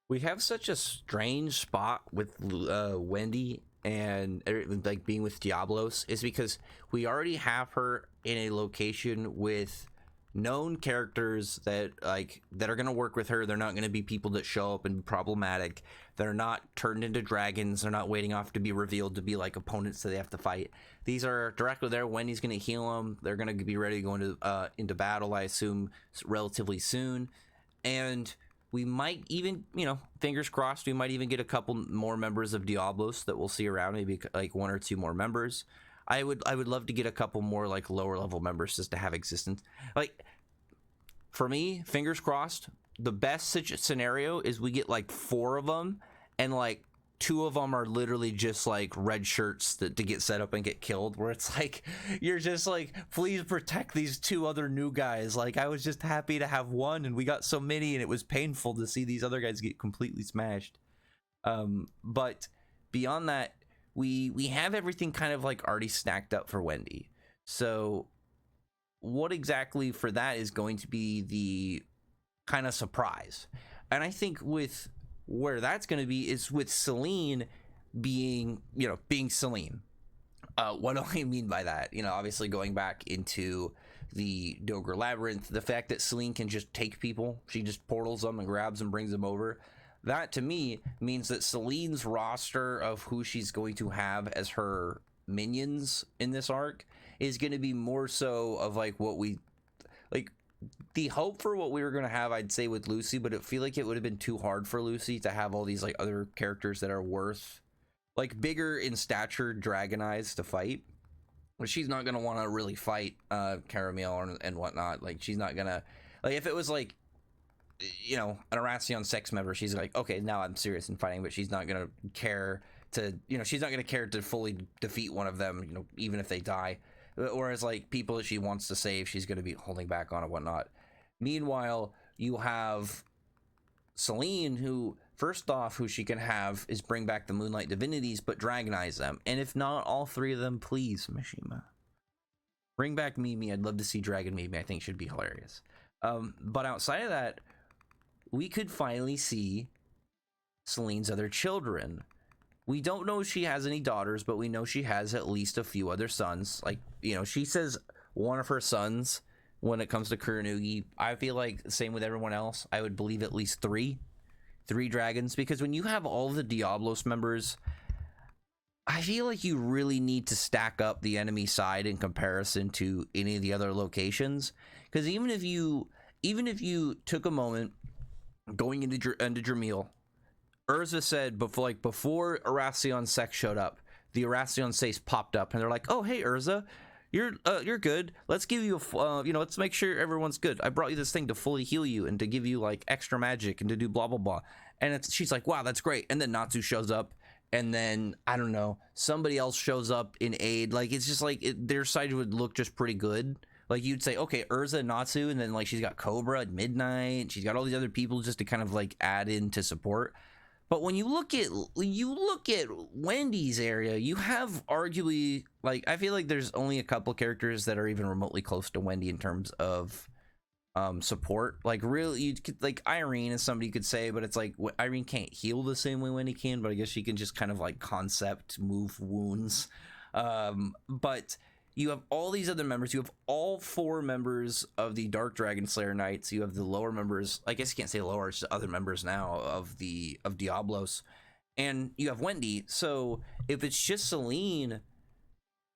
We have such a strange spot with Wendy and like being with Diablos is because we already have her in a location with known characters that are going to work with her. They're not going to be people that show up and be problematic. They're not turned into dragons. They're not waiting off to be revealed to be like opponents that they have to fight. These are directly there. Wendy's going to heal them. They're going to be ready to go into battle, I assume, relatively soon. And we might even, fingers crossed, we might even get a couple more members of Diablos that we'll see around, maybe like one or two more members. I would love to get a couple more like lower level members just to have existence. Like, for me, fingers crossed, the best scenario is we get like 4 of them, and like 2 of them are literally just like red shirts to get set up and get killed, where it's like you're just like, please protect these 2 other new guys. Like, I was just happy to have one, and we got so many, and it was painful to see these other guys get completely smashed. But beyond that, we have everything kind of like already stacked up for Wendy. So what exactly for that is going to be the kind of surprise? And I think with where that's going to be is with Selene being Selene. What do I mean by that? Obviously going back into the Dogre Labyrinth, the fact that Selene can just take people, she just portals them and grabs them, brings them over. That to me means that Selene's roster of who she's going to have as her minions in this arc is going to be more so of like what we like the hope for what we were going to have, I'd say, with Lucy, but it feel like it would have been too hard for Lucy to have all these like other characters that are worth like bigger in stature Dragonized to fight. But she's not going to want to really fight Caramel and whatnot. Like, she's not going to, like, if it was like, an Arasion sex member, she's like, okay, now I'm serious in fighting, but she's not going to care to, she's not going to care to fully defeat one of them, even if they die. Whereas like people that she wants to save, she's going to be holding back on and whatnot. Meanwhile, you have Selene, who first off, who she can have is bring back the Moonlight Divinities, but dragonize them. And if not all 3 of them, please, Mishima, bring back Mimi. I'd love to see Dragon Mimi. I think should be hilarious. But outside of that, we could finally see Selene's other children. We don't know if she has any daughters, but we know she has at least a few other sons. Like, she says one of her sons when it comes to Kurenugi. I feel like same with everyone else. I would believe at least 3 dragons, because when you have all the Diablos members, I feel like you really need to stack up the enemy side in comparison to any of the other locations. Because even if you took a moment going into Dramil, Urza said before Arasion Sex showed up, the Arasion Sex popped up, and they're like, "Oh, hey Urza, you're good. Let's give you let's make sure everyone's good. I brought you this thing to fully heal you and to give you like extra magic and to do blah blah blah." And she's like, "Wow, that's great." And then Natsu shows up, and then I don't know, somebody else shows up in aid. Like, it's just like their side would look just pretty good. Like, you'd say, okay, Urza, Natsu, and then like she's got Cobra at Midnight. She's got all these other people just to kind of like add in to support. But when you look at Wendy's area, you have arguably, like, I feel like there's only a couple characters that are even remotely close to Wendy in terms of support. Like, really, you could, like, Irene is somebody you could say, but it's like Irene can't heal the same way Wendy can, but I guess she can just kind of like concept move wounds. But you have all these other members. You have all 4 members of the Dark Dragon Slayer Knights. You have the lower members. I guess you can't say lower, it's just other members now of Diablos. And you have Wendy. So if it's just Selene,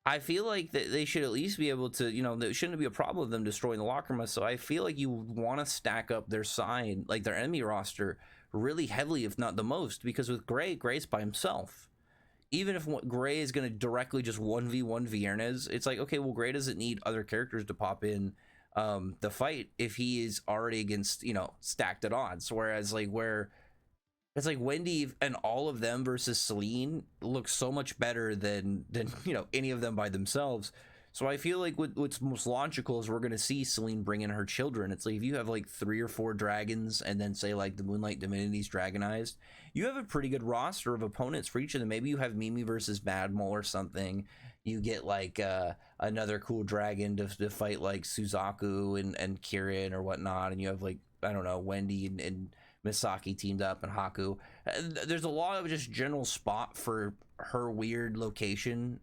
I feel like that they should at least be able to, there shouldn't be a problem with them destroying the Lacrima. So I feel like you want to stack up their side, like their enemy roster, really heavily, if not the most. Because with Gray's by himself. Even if Gray is going to directly just 1v1 Viernes, it's like, okay, well, Gray doesn't need other characters to pop in the fight if he is already against, stacked at odds. Whereas, like, where it's like Wendy and all of them versus Selene looks so much better than any of them by themselves. So I feel like what's most logical is we're going to see Selene bring in her children. It's like if you have like 3 or 4 dragons and then say like the Moonlight Divinities dragonized, you have a pretty good roster of opponents for each of them. Maybe you have Mimi versus Badmol or something. You get like another cool dragon to fight like Suzaku and Kirin or whatnot. And you have like, I don't know, Wendy and Misaki teamed up and Haku. There's a lot of just general spot for her weird location,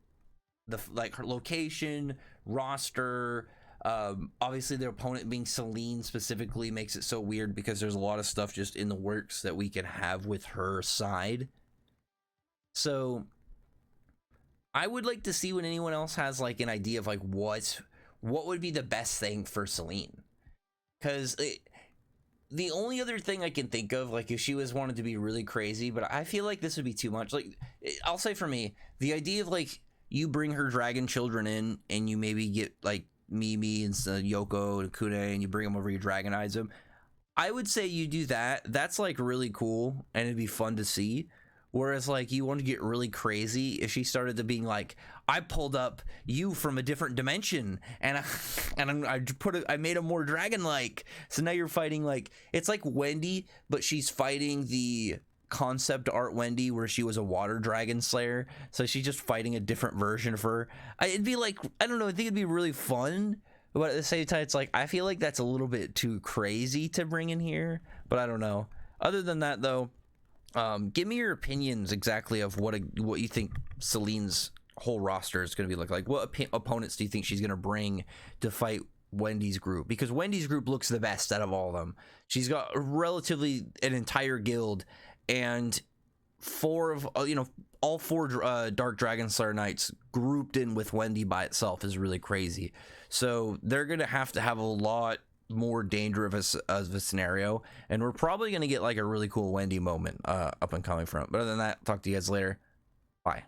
like her location, roster. Obviously, their opponent being Selene specifically makes it so weird because there's a lot of stuff just in the works that we can have with her side. So I would like to see when anyone else has like an idea of like what would be the best thing for Selene, because the only other thing I can think of, like if she was wanted to be really crazy, but I feel like this would be too much. Like I'll say for me, the idea of like you bring her dragon children in and you maybe get like Mimi and Yoko and Kune and you bring them over, you dragonize them. I would say you do that. That's like really cool and it'd be fun to see. Whereas like you want to get really crazy if she started to being like, I pulled up you from a different dimension and I made him more dragon like, so now you're fighting like, it's like Wendy, but she's fighting the concept art Wendy where she was a water dragon slayer, so she's just fighting a different version of her. It'd be like, I don't know, I think it'd be really fun, but at the same time it's like I feel like that's a little bit too crazy to bring in here, but I don't know. Other than that though, give me your opinions exactly of what you think Selene's whole roster is going to be like what opponents do you think she's going to bring to fight Wendy's group, because Wendy's group looks the best out of all of them. She's got relatively an entire guild and all four Dark Dragon Slayer Knights grouped in with Wendy by itself is really crazy. So they're going to have a lot more dangerous of a scenario, and we're probably going to get like a really cool Wendy moment up and coming from it. But other than that, talk to you guys later. Bye.